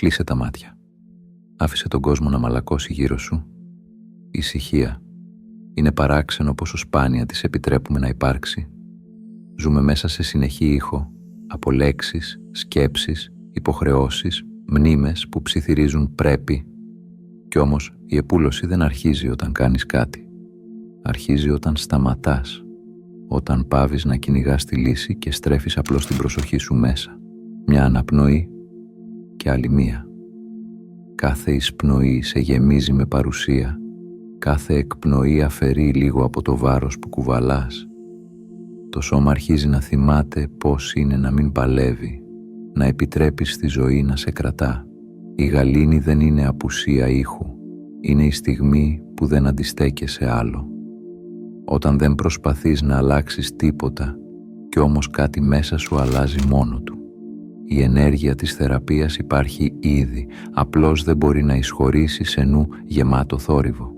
Κλείσε τα μάτια. Άφησε τον κόσμο να μαλακώσει γύρω σου. Ησυχία. Είναι παράξενο πόσο σπάνια της επιτρέπουμε να υπάρξει. Ζούμε μέσα σε συνεχή ήχο, από λέξεις, σκέψεις, υποχρεώσεις, μνήμες που ψιθυρίζουν πρέπει. Κι όμως η επούλωση δεν αρχίζει όταν κάνεις κάτι. Αρχίζει όταν σταματάς, όταν πάβεις να κυνηγάς τη λύση και στρέφεις απλώς την προσοχή σου μέσα. Μια αναπνοή και άλλη μία. Κάθε εισπνοή σε γεμίζει με παρουσία. Κάθε εκπνοή αφαιρεί λίγο από το βάρος που κουβαλάς. Το σώμα αρχίζει να θυμάται πώς είναι να μην παλεύει, να επιτρέπεις στη ζωή να σε κρατά. Η γαλήνη δεν είναι απουσία ήχου, είναι η στιγμή που δεν αντιστέκεσαι άλλο. Όταν δεν προσπαθείς να αλλάξεις τίποτα, κι όμως κάτι μέσα σου αλλάζει μόνο του. Η ενέργεια της θεραπείας υπάρχει ήδη, απλώς δεν μπορεί να εισχωρήσει σε νου γεμάτο θόρυβο.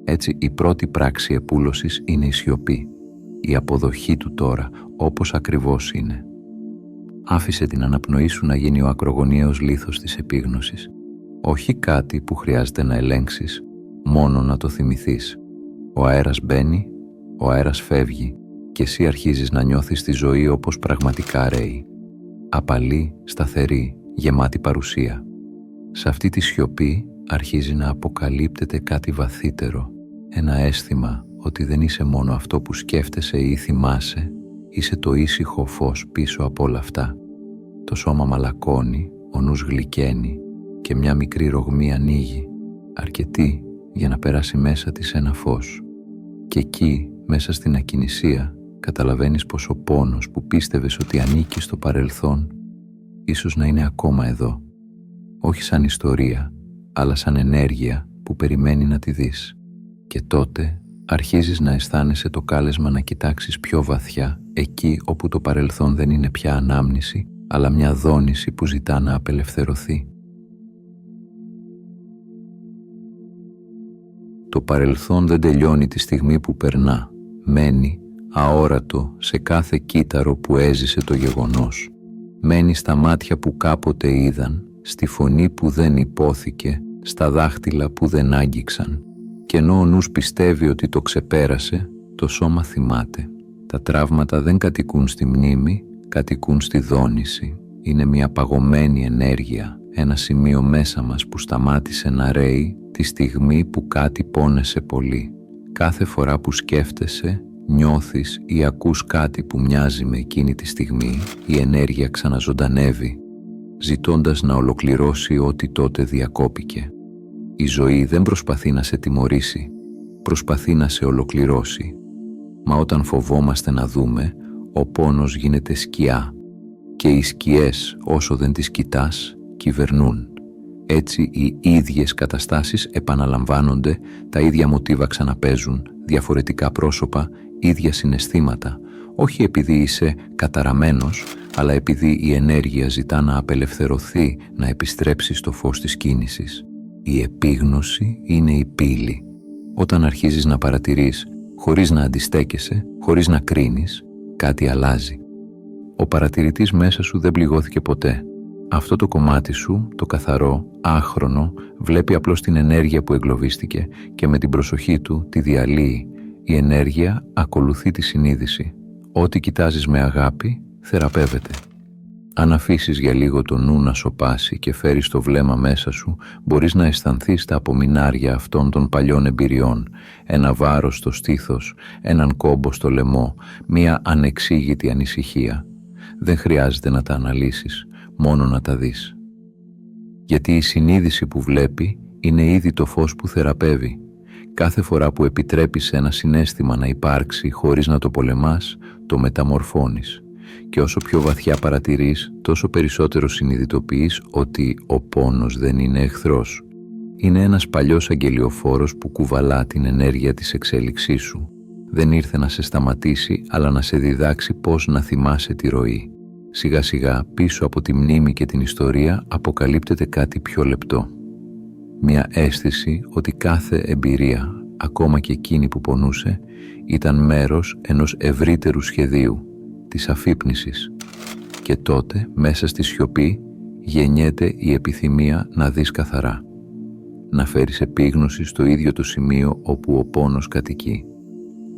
Έτσι η πρώτη πράξη επούλωσης είναι η σιωπή, η αποδοχή του τώρα όπως ακριβώς είναι. Άφησε την αναπνοή σου να γίνει ο ακρογωνιαίος λίθος της επίγνωσης. Όχι κάτι που χρειάζεται να ελέγξεις, μόνο να το θυμηθείς. Ο αέρας μπαίνει, ο αέρας φεύγει και εσύ αρχίζεις να νιώθεις τη ζωή όπως πραγματικά ρέει. Απαλή, σταθερή, γεμάτη παρουσία. Σε αυτή τη σιωπή αρχίζει να αποκαλύπτεται κάτι βαθύτερο, ένα αίσθημα ότι δεν είσαι μόνο αυτό που σκέφτεσαι ή θυμάσαι, είσαι το ήσυχο φως πίσω από όλα αυτά. Το σώμα μαλακώνει, ο νους γλυκαίνει και μια μικρή ρογμή ανοίγει, αρκετή για να περάσει μέσα της ένα φως. Και εκεί, μέσα στην ακινησία, καταλαβαίνεις πως ο πόνος που πίστευες ότι ανήκει στο παρελθόν, ίσως να είναι ακόμα εδώ. Όχι σαν ιστορία, αλλά σαν ενέργεια που περιμένει να τη δεις. Και τότε αρχίζεις να αισθάνεσαι το κάλεσμα να κοιτάξεις πιο βαθιά, εκεί όπου το παρελθόν δεν είναι πια ανάμνηση, αλλά μια δόνηση που ζητά να απελευθερωθεί. Το παρελθόν δεν τελειώνει τη στιγμή που περνά, μένει αόρατο σε κάθε κύτταρο που έζησε το γεγονός. Μένει στα μάτια που κάποτε είδαν, στη φωνή που δεν υπόθηκε, στα δάχτυλα που δεν άγγιξαν. Και ενώ ο νους πιστεύει ότι το ξεπέρασε, το σώμα θυμάται. Τα τραύματα δεν κατοικούν στη μνήμη, κατοικούν στη δόνηση. Είναι μια παγωμένη ενέργεια, ένα σημείο μέσα μας που σταμάτησε να ρέει τη στιγμή που κάτι πόνεσε πολύ. Κάθε φορά που σκέφτεσαι, νιώθεις ή ακούς κάτι που μοιάζει με εκείνη τη στιγμή, η ενέργεια ξαναζωντανεύει, ζητώντας να ολοκληρώσει ό,τι τότε διακόπηκε. Η ζωή δεν προσπαθεί να σε τιμωρήσει, προσπαθεί να σε ολοκληρώσει. Μα όταν φοβόμαστε να δούμε, ο πόνος γίνεται σκιά και οι σκιές, όσο δεν τις κοιτάς, κυβερνούν. Έτσι οι ίδιες καταστάσεις επαναλαμβάνονται, τα ίδια μοτίβα ξαναπαίζουν, διαφορετικά πρόσωπα, ίδια συναισθήματα, όχι επειδή είσαι καταραμένος, αλλά επειδή η ενέργεια ζητά να απελευθερωθεί, να επιστρέψει στο φως της κίνησης. Η επίγνωση είναι η πύλη. Όταν αρχίζεις να παρατηρείς, χωρίς να αντιστέκεσαι, χωρίς να κρίνεις, κάτι αλλάζει. Ο παρατηρητής μέσα σου δεν πληγώθηκε ποτέ. Αυτό το κομμάτι σου, το καθαρό, άχρονο, βλέπει απλώς την ενέργεια που εγκλωβίστηκε και με την προσοχή του τη διαλύει. Η ενέργεια ακολουθεί τη συνείδηση. Ό,τι κοιτάζεις με αγάπη, θεραπεύεται. Αν αφήσεις για λίγο το νου να σωπάσει και φέρεις το βλέμμα μέσα σου, μπορείς να αισθανθείς τα απομεινάρια αυτών των παλιών εμπειριών, ένα βάρος στο στήθος, έναν κόμπο στο λαιμό, μία ανεξήγητη ανησυχία. Δεν χρειάζεται να τα αναλύσεις, μόνο να τα δεις. Γιατί η συνείδηση που βλέπει είναι ήδη το φως που θεραπεύει. Κάθε φορά που επιτρέπεις ένα συναίσθημα να υπάρξει χωρίς να το πολεμάς, το μεταμορφώνεις. Και όσο πιο βαθιά παρατηρείς, τόσο περισσότερο συνειδητοποιείς ότι ο πόνος δεν είναι εχθρός. Είναι ένας παλιός αγγελιοφόρος που κουβαλά την ενέργεια της εξέλιξής σου. Δεν ήρθε να σε σταματήσει, αλλά να σε διδάξει πώς να θυμάσαι τη ροή. Σιγά σιγά, πίσω από τη μνήμη και την ιστορία, αποκαλύπτεται κάτι πιο λεπτό. Μια αίσθηση ότι κάθε εμπειρία, ακόμα και εκείνη που πονούσε, ήταν μέρος ενός ευρύτερου σχεδίου, της αφύπνισης. Και τότε, μέσα στη σιωπή, γεννιέται η επιθυμία να δεις καθαρά, να φέρεις επίγνωση στο ίδιο το σημείο όπου ο πόνος κατοικεί,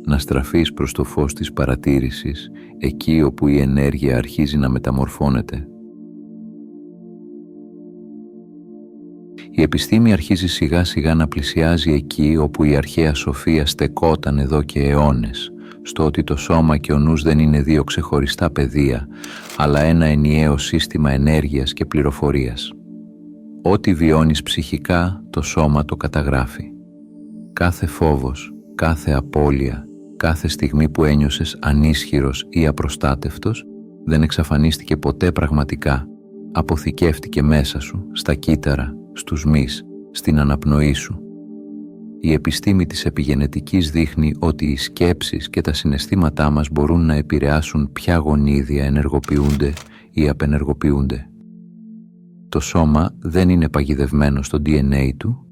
να στραφείς προς το φως της παρατήρησης, εκεί όπου η ενέργεια αρχίζει να μεταμορφώνεται. Η επιστήμη αρχίζει σιγά σιγά να πλησιάζει εκεί όπου η αρχαία σοφία στεκόταν εδώ και αιώνες, στο ότι το σώμα και ο νους δεν είναι δύο ξεχωριστά πεδία, αλλά ένα ενιαίο σύστημα ενέργειας και πληροφορίας. Ό,τι βιώνεις ψυχικά, το σώμα το καταγράφει. Κάθε φόβος, κάθε απώλεια, κάθε στιγμή που ένιωσες ανίσχυρος ή απροστάτευτος, δεν εξαφανίστηκε ποτέ πραγματικά. Αποθηκεύτηκε μέσα σου, στα κύτταρα, στους μυς, στην αναπνοή σου. Η επιστήμη της επιγενετικής δείχνει ότι οι σκέψεις και τα συναισθήματά μας μπορούν να επηρεάσουν ποια γονίδια ενεργοποιούνται ή απενεργοποιούνται. Το σώμα δεν είναι παγιδευμένο στο DNA του,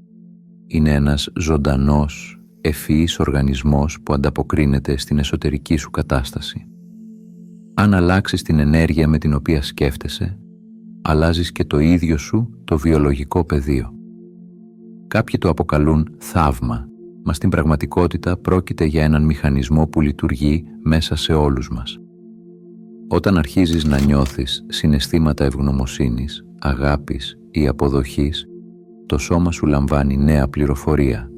είναι ένας ζωντανός, ευφυής οργανισμός που ανταποκρίνεται στην εσωτερική σου κατάσταση. Αν αλλάξεις την ενέργεια με την οποία σκέφτεσαι, αλλάζεις και το ίδιο σου το βιολογικό πεδίο. Κάποιοι το αποκαλούν θαύμα, μα στην πραγματικότητα πρόκειται για έναν μηχανισμό που λειτουργεί μέσα σε όλους μας. Όταν αρχίζεις να νιώθεις συναισθήματα ευγνωμοσύνης, αγάπης ή αποδοχής, το σώμα σου λαμβάνει νέα πληροφορία,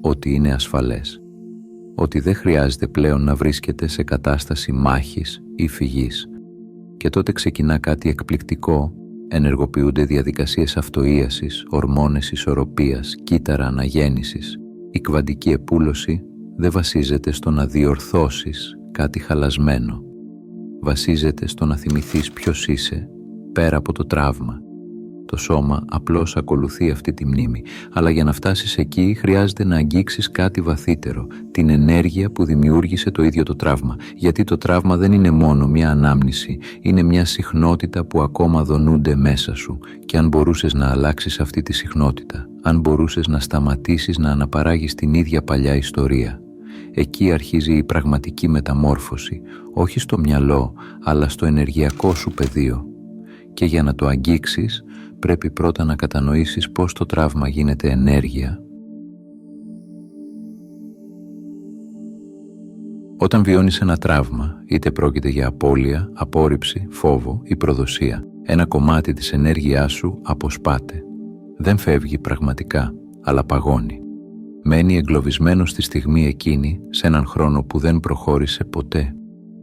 ότι είναι ασφαλές, ότι δεν χρειάζεται πλέον να βρίσκεται σε κατάσταση μάχης ή φυγής. Και τότε ξεκινά κάτι εκπληκτικό, ενεργοποιούνται διαδικασίες αυτοΐασης, ορμόνες ισορροπίας, κύτταρα αναγέννησης. Η κβαντική επούλωση δεν βασίζεται στο να διορθώσεις κάτι χαλασμένο. Βασίζεται στο να θυμηθείς ποιος είσαι πέρα από το τραύμα. Το σώμα απλώς ακολουθεί αυτή τη μνήμη, αλλά για να φτάσεις εκεί χρειάζεται να αγγίξεις κάτι βαθύτερο, την ενέργεια που δημιούργησε το ίδιο το τραύμα. Γιατί το τραύμα δεν είναι μόνο μια ανάμνηση, είναι μια συχνότητα που ακόμα δονούνται μέσα σου. Και αν μπορούσες να αλλάξεις αυτή τη συχνότητα, αν μπορούσες να σταματήσεις να αναπαράγεις την ίδια παλιά ιστορία, εκεί αρχίζει η πραγματική μεταμόρφωση, όχι στο μυαλό, αλλά στο ενεργειακό σου πεδίο. Και για να το αγγίξεις, πρέπει πρώτα να κατανοήσεις πώς το τραύμα γίνεται ενέργεια. Όταν βιώνεις ένα τραύμα, είτε πρόκειται για απώλεια, απόρριψη, φόβο ή προδοσία, ένα κομμάτι της ενέργειάς σου αποσπάται. Δεν φεύγει πραγματικά, αλλά παγώνει. Μένει εγκλωβισμένο στη στιγμή εκείνη, σε έναν χρόνο που δεν προχώρησε ποτέ.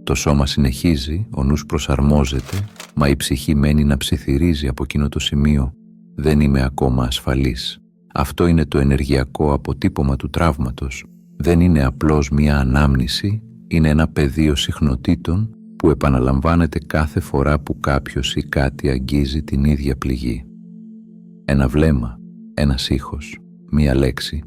Το σώμα συνεχίζει, ο νους προσαρμόζεται, μα η ψυχή μένει να ψιθυρίζει από εκείνο το σημείο. Δεν είμαι ακόμα ασφαλής. Αυτό είναι το ενεργειακό αποτύπωμα του τραύματος. Δεν είναι απλώς μια ανάμνηση, είναι ένα πεδίο συχνοτήτων που επαναλαμβάνεται κάθε φορά που κάποιος ή κάτι αγγίζει την ίδια πληγή. Ένα βλέμμα, ένας ήχος, μία λέξη.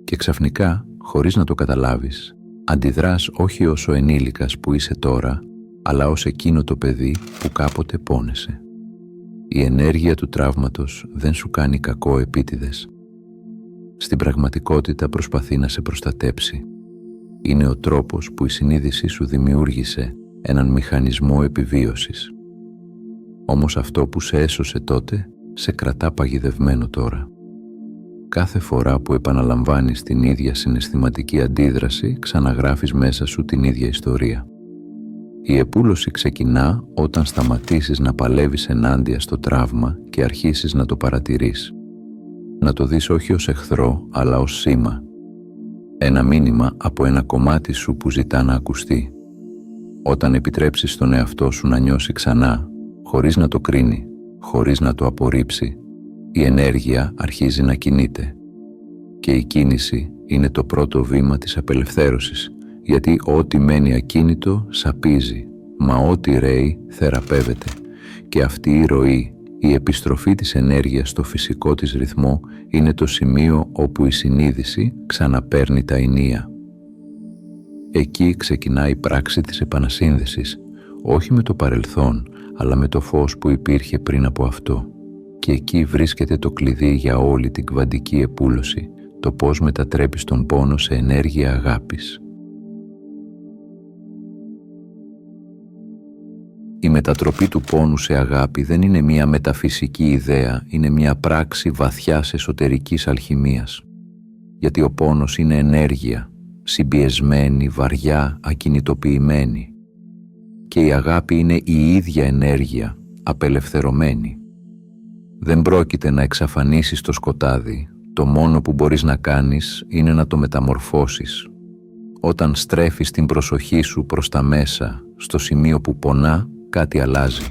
Και ξαφνικά, χωρίς να το καταλάβεις, αντιδράς όχι ως ο ενήλικας που είσαι τώρα, αλλά ως εκείνο το παιδί που κάποτε πόνεσαι. Η ενέργεια του τραύματος δεν σου κάνει κακό επίτηδες. Στην πραγματικότητα προσπαθεί να σε προστατέψει. Είναι ο τρόπος που η συνείδησή σου δημιούργησε έναν μηχανισμό επιβίωσης. Όμως αυτό που σε έσωσε τότε, σε κρατά παγιδευμένο τώρα. Κάθε φορά που επαναλαμβάνεις την ίδια συναισθηματική αντίδραση, ξαναγράφεις μέσα σου την ίδια ιστορία. Η επούλωση ξεκινά όταν σταματήσεις να παλεύεις ενάντια στο τραύμα και αρχίσεις να το παρατηρείς. Να το δεις όχι ως εχθρό, αλλά ως σήμα. Ένα μήνυμα από ένα κομμάτι σου που ζητά να ακουστεί. Όταν επιτρέψεις στον εαυτό σου να νιώσει ξανά, χωρίς να το κρίνει, χωρίς να το απορρίψει, η ενέργεια αρχίζει να κινείται. Και η κίνηση είναι το πρώτο βήμα της απελευθέρωσης, γιατί ό,τι μένει ακίνητο σαπίζει, μα ό,τι ρέει θεραπεύεται. Και αυτή η ροή, η επιστροφή της ενέργειας στο φυσικό της ρυθμό, είναι το σημείο όπου η συνείδηση ξαναπαίρνει τα ηνία. Εκεί ξεκινάει η πράξη της επανασύνδεσης, όχι με το παρελθόν, αλλά με το φως που υπήρχε πριν από αυτό. Και εκεί βρίσκεται το κλειδί για όλη την κβαντική επούλωση, το πώς μετατρέπεις τον πόνο σε ενέργεια αγάπης. Η μετατροπή του πόνου σε αγάπη δεν είναι μια μεταφυσική ιδέα, είναι μια πράξη βαθιάς εσωτερικής αλχημίας. Γιατί ο πόνος είναι ενέργεια, συμπιεσμένη, βαριά, ακινητοποιημένη. Και η αγάπη είναι η ίδια ενέργεια, απελευθερωμένη. Δεν πρόκειται να εξαφανίσεις το σκοτάδι, το μόνο που μπορείς να κάνεις είναι να το μεταμορφώσεις. Όταν στρέφεις την προσοχή σου προς τα μέσα, στο σημείο που πονά, κάτι αλλάζει.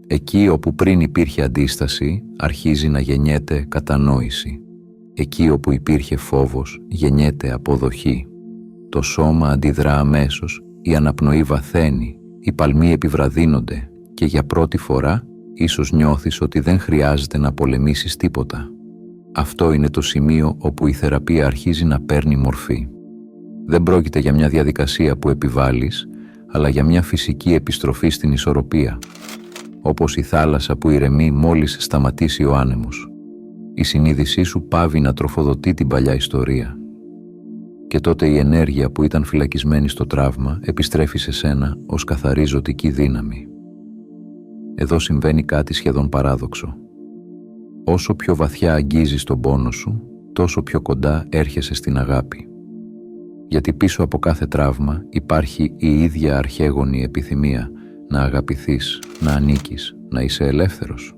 Εκεί όπου πριν υπήρχε αντίσταση, αρχίζει να γεννιέται κατανόηση. Εκεί όπου υπήρχε φόβος, γεννιέται αποδοχή. Το σώμα αντιδρά αμέσως, η αναπνοή βαθαίνει, οι παλμοί επιβραδύνονται και για πρώτη φορά ίσως νιώθεις ότι δεν χρειάζεται να πολεμήσεις τίποτα. Αυτό είναι το σημείο όπου η θεραπεία αρχίζει να παίρνει μορφή. Δεν πρόκειται για μια διαδικασία που επιβάλλεις, αλλά για μια φυσική επιστροφή στην ισορροπία. Όπως η θάλασσα που ηρεμεί μόλις σταματήσει ο άνεμος. Η συνείδησή σου πάβει να τροφοδοτεί την παλιά ιστορία. Και τότε η ενέργεια που ήταν φυλακισμένη στο τραύμα επιστρέφει σε σένα ως καθαρή ζωτική δύναμη. Εδώ συμβαίνει κάτι σχεδόν παράδοξο. Όσο πιο βαθιά αγγίζεις τον πόνο σου, τόσο πιο κοντά έρχεσαι στην αγάπη. Γιατί πίσω από κάθε τραύμα υπάρχει η ίδια αρχαίγονη επιθυμία να αγαπηθείς, να ανήκεις, να είσαι ελεύθερος.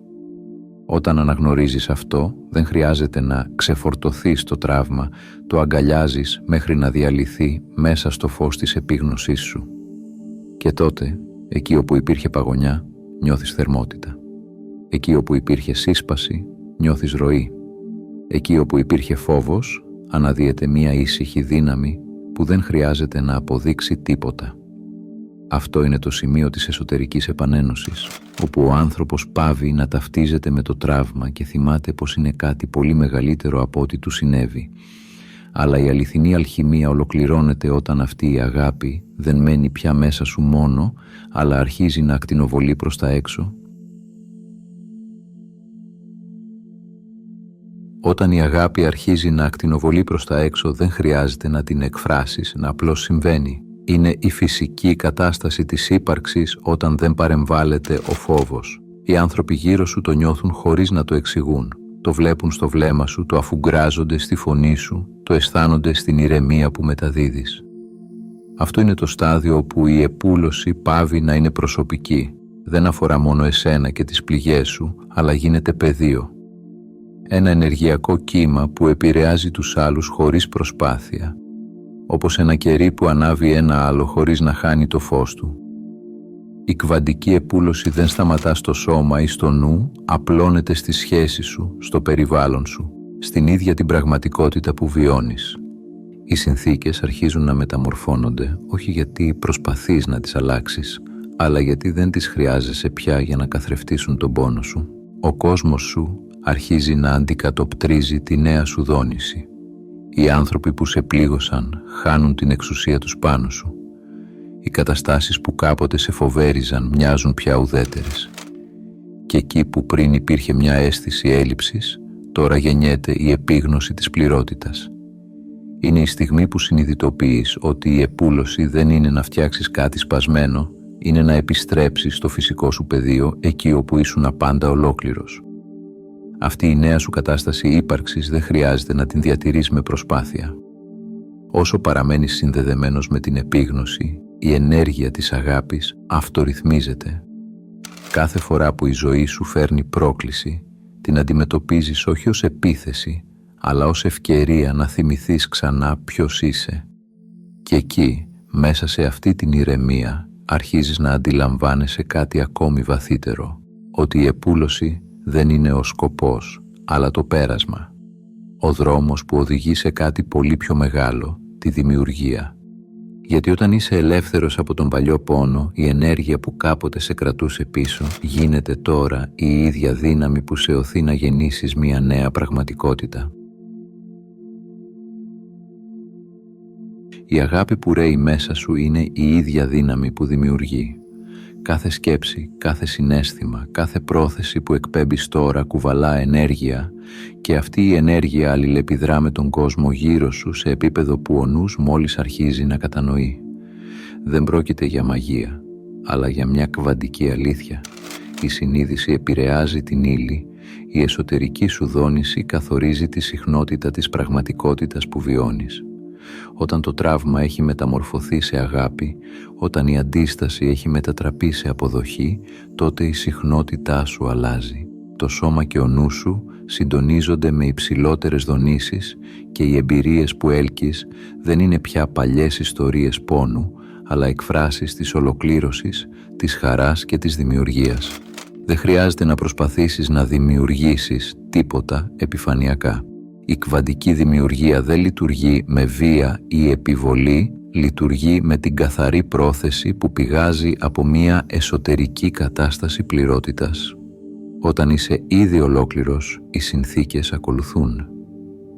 Όταν αναγνωρίζεις αυτό, δεν χρειάζεται να ξεφορτωθείς το τραύμα, το αγκαλιάζεις μέχρι να διαλυθεί μέσα στο φως της επίγνωσής σου. Και τότε, εκεί όπου υπήρχε παγωνιά, νιώθεις θερμότητα. Εκεί όπου υπήρχε σύσπαση, νιώθεις ροή. Εκεί όπου υπήρχε φόβος, αναδύεται μία ήσυχη δύναμη που δεν χρειάζεται να αποδείξει τίποτα. Αυτό είναι το σημείο της εσωτερικής επανένωσης, όπου ο άνθρωπος πάβει να ταυτίζεται με το τραύμα και θυμάται πως είναι κάτι πολύ μεγαλύτερο από ό,τι του συνέβη. Αλλά η αληθινή αλχημία ολοκληρώνεται όταν αυτή η αγάπη δεν μένει πια μέσα σου μόνο, αλλά αρχίζει να ακτινοβολεί προς τα έξω. Όταν η αγάπη αρχίζει να ακτινοβολεί προς τα έξω, δεν χρειάζεται να την εκφράσεις, να απλώς συμβαίνει. Είναι η φυσική κατάσταση της ύπαρξης όταν δεν παρεμβάλλεται ο φόβος. Οι άνθρωποι γύρω σου το νιώθουν χωρίς να το εξηγούν. Το βλέπουν στο βλέμμα σου, το αφουγκράζονται στη φωνή σου, το αισθάνονται στην ηρεμία που μεταδίδεις. Αυτό είναι το στάδιο όπου η επούλωση πάβει να είναι προσωπική. Δεν αφορά μόνο εσένα και τις πληγές σου, αλλά γίνεται πεδίο. Ένα ενεργειακό κύμα που επηρεάζει τους άλλους χωρίς προσπάθεια. Όπως ένα κερί που ανάβει ένα άλλο χωρίς να χάνει το φως του. Η κβαντική επούλωση δεν σταματά στο σώμα ή στο νου, απλώνεται στη σχέση σου, στο περιβάλλον σου, στην ίδια την πραγματικότητα που βιώνεις. Οι συνθήκες αρχίζουν να μεταμορφώνονται, όχι γιατί προσπαθείς να τις αλλάξεις, αλλά γιατί δεν τις χρειάζεσαι πια για να καθρεφτίσουν τον πόνο σου. Ο κόσμος σου αρχίζει να αντικατοπτρίζει τη νέα σου δόνηση. Οι άνθρωποι που σε πλήγωσαν χάνουν την εξουσία τους πάνω σου. Οι καταστάσεις που κάποτε σε φοβέριζαν μοιάζουν πια ουδέτερες. Και εκεί που πριν υπήρχε μια αίσθηση έλλειψης, τώρα γεννιέται η επίγνωση της πληρότητας. Είναι η στιγμή που συνειδητοποιείς ότι η επούλωση δεν είναι να φτιάξεις κάτι σπασμένο, είναι να επιστρέψεις στο φυσικό σου πεδίο εκεί όπου ήσουν απάντα ολόκληρος. Αυτή η νέα σου κατάσταση ύπαρξης δεν χρειάζεται να την διατηρείς με προσπάθεια. Όσο παραμένεις συνδεδεμένος με την επίγνωση, η ενέργεια της αγάπης αυτορυθμίζεται. Κάθε φορά που η ζωή σου φέρνει πρόκληση, την αντιμετωπίζεις όχι ως επίθεση, αλλά ως ευκαιρία να θυμηθείς ξανά ποιος είσαι. Και εκεί, μέσα σε αυτή την ηρεμία, αρχίζεις να αντιλαμβάνεσαι κάτι ακόμη βαθύτερο, ότι η επούλωση δεν είναι ο σκοπός, αλλά το πέρασμα. Ο δρόμος που οδηγεί σε κάτι πολύ πιο μεγάλο, τη δημιουργία. Γιατί όταν είσαι ελεύθερος από τον παλιό πόνο, η ενέργεια που κάποτε σε κρατούσε πίσω γίνεται τώρα η ίδια δύναμη που σε οθεί να γεννήσεις μια νέα πραγματικότητα. Η αγάπη που ρέει μέσα σου είναι η ίδια δύναμη που δημιουργεί. Κάθε σκέψη, κάθε συναίσθημα, κάθε πρόθεση που εκπέμπεις τώρα κουβαλά ενέργεια και αυτή η ενέργεια αλληλεπιδρά με τον κόσμο γύρω σου σε επίπεδο που ο νους μόλις αρχίζει να κατανοεί. Δεν πρόκειται για μαγεία. αλλά για μια κβαντική αλήθεια. Η συνείδηση επηρεάζει την ύλη, η εσωτερική σου δόνηση καθορίζει τη συχνότητα της πραγματικότητας που βιώνεις. Όταν το τραύμα έχει μεταμορφωθεί σε αγάπη, όταν η αντίσταση έχει μετατραπεί σε αποδοχή, τότε η συχνότητά σου αλλάζει. Το σώμα και ο νου σου συντονίζονται με υψηλότερες δονήσεις και οι εμπειρίες που έλκεις δεν είναι πια παλιές ιστορίες πόνου, αλλά εκφράσεις της ολοκλήρωσης, της χαράς και της δημιουργίας. Δεν χρειάζεται να προσπαθήσεις να δημιουργήσεις τίποτα επιφανειακά. Η κβαντική δημιουργία δεν λειτουργεί με βία ή επιβολή, λειτουργεί με την καθαρή πρόθεση που πηγάζει από μια εσωτερική κατάσταση πληρότητας. Όταν είσαι ήδη ολόκληρος, οι συνθήκες ακολουθούν.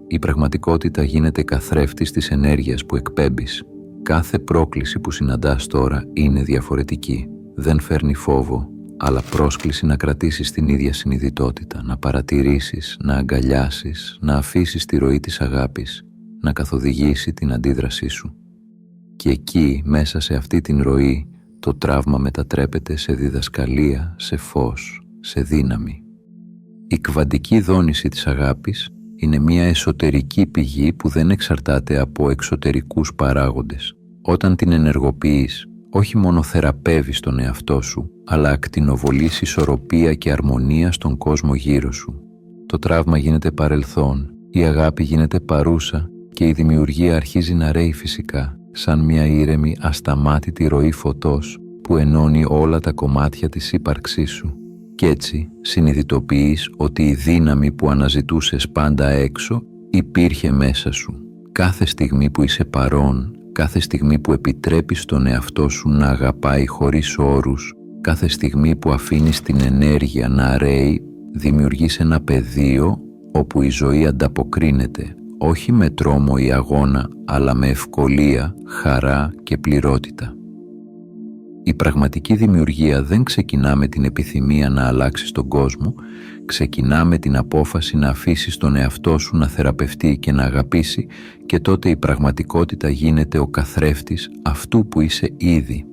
Η πραγματικότητα γίνεται καθρέφτης της ενέργειας που εκπέμπεις. Κάθε πρόκληση που συναντάς τώρα είναι διαφορετική. Δεν φέρνει φόβο, αλλά πρόσκληση να κρατήσεις την ίδια συνειδητότητα, να παρατηρήσεις, να αγκαλιάσεις, να αφήσεις τη ροή της αγάπης, να καθοδηγήσει την αντίδρασή σου. Και εκεί, μέσα σε αυτή την ροή, το τραύμα μετατρέπεται σε διδασκαλία, σε φως, σε δύναμη. Η κβαντική δόνηση της αγάπης είναι μια εσωτερική πηγή που δεν εξαρτάται από εξωτερικούς παράγοντες. Όταν την ενεργοποιείς, όχι μόνο θεραπεύεις τον εαυτό σου, αλλά ακτινοβολείς ισορροπία και αρμονία στον κόσμο γύρω σου. Το τραύμα γίνεται παρελθόν, η αγάπη γίνεται παρούσα και η δημιουργία αρχίζει να ρέει φυσικά, σαν μια ήρεμη, ασταμάτητη ροή φωτός που ενώνει όλα τα κομμάτια της ύπαρξής σου. Κι έτσι συνειδητοποιείς ότι η δύναμη που αναζητούσες πάντα έξω υπήρχε μέσα σου. Κάθε στιγμή που είσαι παρόν, κάθε στιγμή που επιτρέπεις τον εαυτό σου να αγαπάει χωρίς όρους, κάθε στιγμή που αφήνεις την ενέργεια να ρέει, δημιουργείς ένα πεδίο όπου η ζωή ανταποκρίνεται, όχι με τρόμο ή αγώνα, αλλά με ευκολία, χαρά και πληρότητα. Η πραγματική δημιουργία δεν ξεκινά με την επιθυμία να αλλάξεις τον κόσμο, ξεκινά με την απόφαση να αφήσεις τον εαυτό σου να θεραπευτεί και να αγαπήσει και τότε η πραγματικότητα γίνεται ο καθρέφτης αυτού που είσαι ήδη.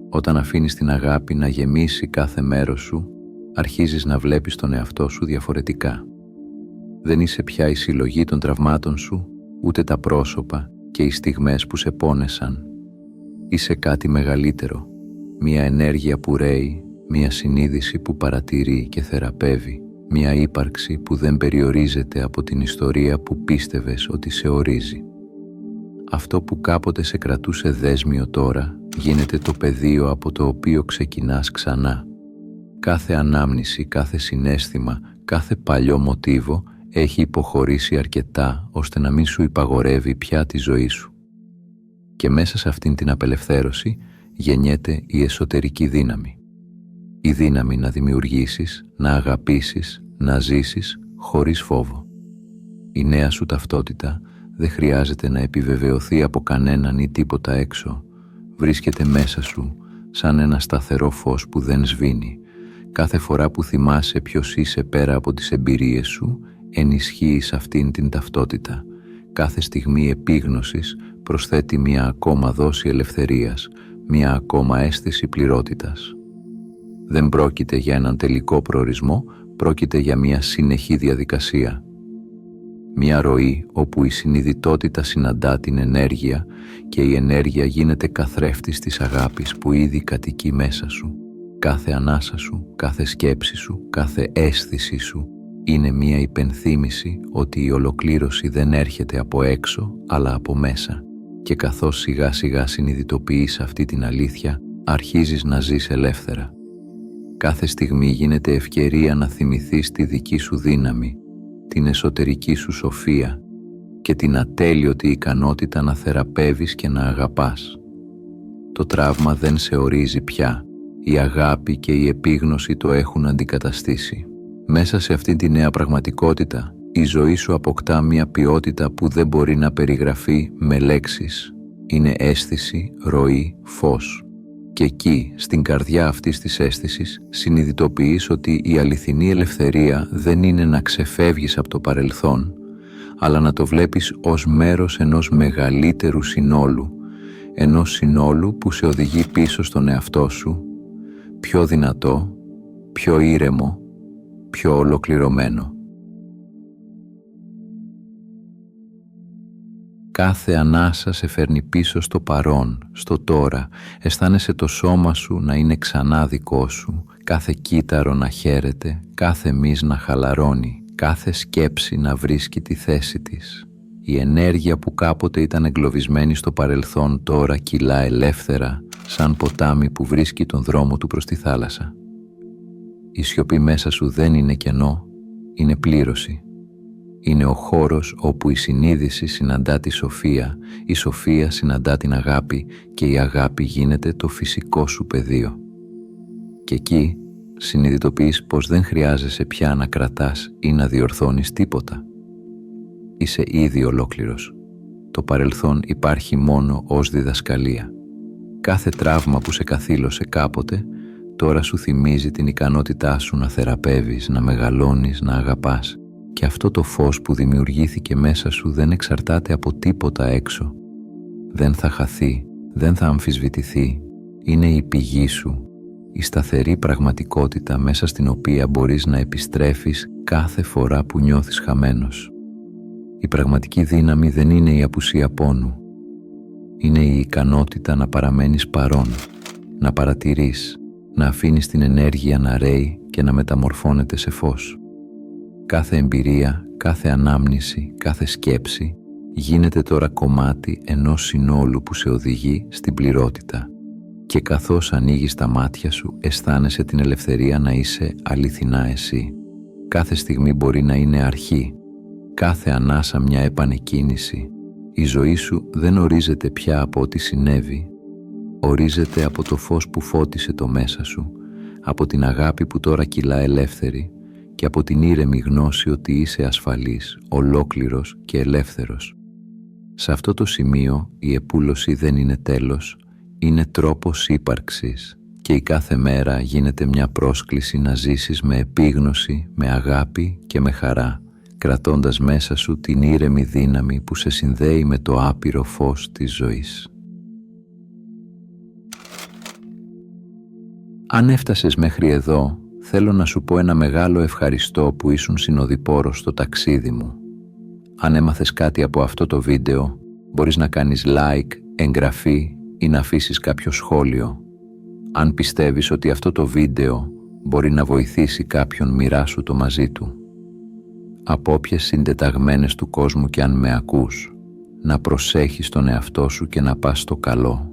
Όταν αφήνεις την αγάπη να γεμίσει κάθε μέρος σου, αρχίζεις να βλέπεις τον εαυτό σου διαφορετικά. Δεν είσαι πια η συλλογή των τραυμάτων σου, ούτε τα πρόσωπα και οι στιγμές που σε πόνεσαν. Είσαι κάτι μεγαλύτερο, μια ενέργεια που ρέει, μια συνείδηση που παρατηρεί και θεραπεύει, μια ύπαρξη που δεν περιορίζεται από την ιστορία που πίστευες ότι σε ορίζει. Αυτό που κάποτε σε κρατούσε δέσμιο τώρα γίνεται το πεδίο από το οποίο ξεκινάς ξανά. Κάθε ανάμνηση, κάθε συναίσθημα, κάθε παλιό μοτίβο έχει υποχωρήσει αρκετά ώστε να μην σου υπαγορεύει πια τη ζωή σου. Και μέσα σε αυτήν την απελευθέρωση γεννιέται η εσωτερική δύναμη. Η δύναμη να δημιουργήσεις, να αγαπήσεις, να ζήσεις χωρίς φόβο. Η νέα σου ταυτότητα δεν χρειάζεται να επιβεβαιωθεί από κανέναν ή τίποτα έξω. Βρίσκεται μέσα σου σαν ένα σταθερό φως που δεν σβήνει. Κάθε φορά που θυμάσαι ποιος είσαι πέρα από τις εμπειρίες σου, ενισχύεις αυτήν την ταυτότητα. Κάθε στιγμή επίγνωσης προσθέτει μια ακόμα δόση ελευθερίας, μια ακόμα αίσθηση πληρότητας. Δεν πρόκειται για έναν τελικό προορισμό, πρόκειται για μια συνεχή διαδικασία. Μια ροή όπου η συνειδητότητα συναντά την ενέργεια και η ενέργεια γίνεται καθρέφτης της αγάπης που ήδη κατοικεί μέσα σου. Κάθε ανάσα σου, κάθε σκέψη σου, κάθε αίσθηση σου είναι μια υπενθύμηση ότι η ολοκλήρωση δεν έρχεται από έξω αλλά από μέσα και καθώς σιγά σιγά συνειδητοποιείς αυτή την αλήθεια αρχίζεις να ζεις ελεύθερα. Κάθε στιγμή γίνεται ευκαιρία να θυμηθείς τη δική σου δύναμη, την εσωτερική σου σοφία και την ατέλειωτη ικανότητα να θεραπεύεις και να αγαπάς. Το τραύμα δεν σε ορίζει πια, η αγάπη και η επίγνωση το έχουν αντικαταστήσει. Μέσα σε αυτή τη νέα πραγματικότητα, η ζωή σου αποκτά μια ποιότητα που δεν μπορεί να περιγραφεί με λέξεις. Είναι αίσθηση, ροή, φως. Και εκεί, στην καρδιά αυτής της αίσθησης, συνειδητοποιείς ότι η αληθινή ελευθερία δεν είναι να ξεφεύγεις από το παρελθόν, αλλά να το βλέπεις ως μέρος ενός μεγαλύτερου συνόλου, ενός συνόλου που σε οδηγεί πίσω στον εαυτό σου, πιο δυνατό, πιο ήρεμο, πιο ολοκληρωμένο. Κάθε ανάσα σε φέρνει πίσω στο παρόν, στο τώρα. Αισθάνεσαι το σώμα σου να είναι ξανά δικό σου, κάθε κύτταρο να χαίρεται, κάθε μυς να χαλαρώνει, κάθε σκέψη να βρίσκει τη θέση της. Η ενέργεια που κάποτε ήταν εγκλωβισμένη στο παρελθόν τώρα κυλά ελεύθερα, σαν ποτάμι που βρίσκει τον δρόμο του προς τη θάλασσα. Η σιωπή μέσα σου δεν είναι κενό, είναι πλήρωση. Είναι ο χώρος όπου η συνείδηση συναντά τη σοφία, η σοφία συναντά την αγάπη και η αγάπη γίνεται το φυσικό σου πεδίο. Και εκεί συνειδητοποιείς πως δεν χρειάζεσαι πια να κρατάς ή να διορθώνεις τίποτα. Είσαι ήδη ολόκληρος. Το παρελθόν υπάρχει μόνο ως διδασκαλία. Κάθε τραύμα που σε καθήλωσε κάποτε, τώρα σου θυμίζει την ικανότητά σου να θεραπεύεις, να μεγαλώνεις, να αγαπάς. Και αυτό το φως που δημιουργήθηκε μέσα σου δεν εξαρτάται από τίποτα έξω. Δεν θα χαθεί, δεν θα αμφισβητηθεί. Είναι η πηγή σου, η σταθερή πραγματικότητα μέσα στην οποία μπορείς να επιστρέφεις κάθε φορά που νιώθεις χαμένος. Η πραγματική δύναμη δεν είναι η απουσία πόνου. Είναι η ικανότητα να παραμένεις παρόν, να παρατηρείς, να αφήνεις την ενέργεια να ρέει και να μεταμορφώνεται σε φως. Κάθε εμπειρία, κάθε ανάμνηση, κάθε σκέψη γίνεται τώρα κομμάτι ενός συνόλου που σε οδηγεί στην πληρότητα. Και καθώς ανοίγεις τα μάτια σου, αισθάνεσαι την ελευθερία να είσαι αληθινά εσύ. Κάθε στιγμή μπορεί να είναι αρχή, κάθε ανάσα μια επανεκκίνηση. Η ζωή σου δεν ορίζεται πια από ό,τι συνέβη, ορίζεται από το φως που φώτισε το μέσα σου, από την αγάπη που τώρα κυλά ελεύθερη και από την ήρεμη γνώση ότι είσαι ασφαλής, ολόκληρος και ελεύθερος. Σε αυτό το σημείο η επούλωση δεν είναι τέλος, είναι τρόπος ύπαρξης και η κάθε μέρα γίνεται μια πρόσκληση να ζήσεις με επίγνωση, με αγάπη και με χαρά, κρατώντας μέσα σου την ήρεμη δύναμη που σε συνδέει με το άπειρο φως της ζωής. Αν έφτασες μέχρι εδώ, θέλω να σου πω ένα μεγάλο ευχαριστώ που ήσουν συνοδοιπόρος στο ταξίδι μου. Αν έμαθες κάτι από αυτό το βίντεο, μπορείς να κάνεις like, εγγραφή ή να αφήσεις κάποιο σχόλιο. Αν πιστεύεις ότι αυτό το βίντεο μπορεί να βοηθήσει κάποιον, μοιράσου το μαζί του. Από όποιες συντεταγμένες του κόσμου και αν με ακούς, να προσέχεις τον εαυτό σου και να πας στο καλό.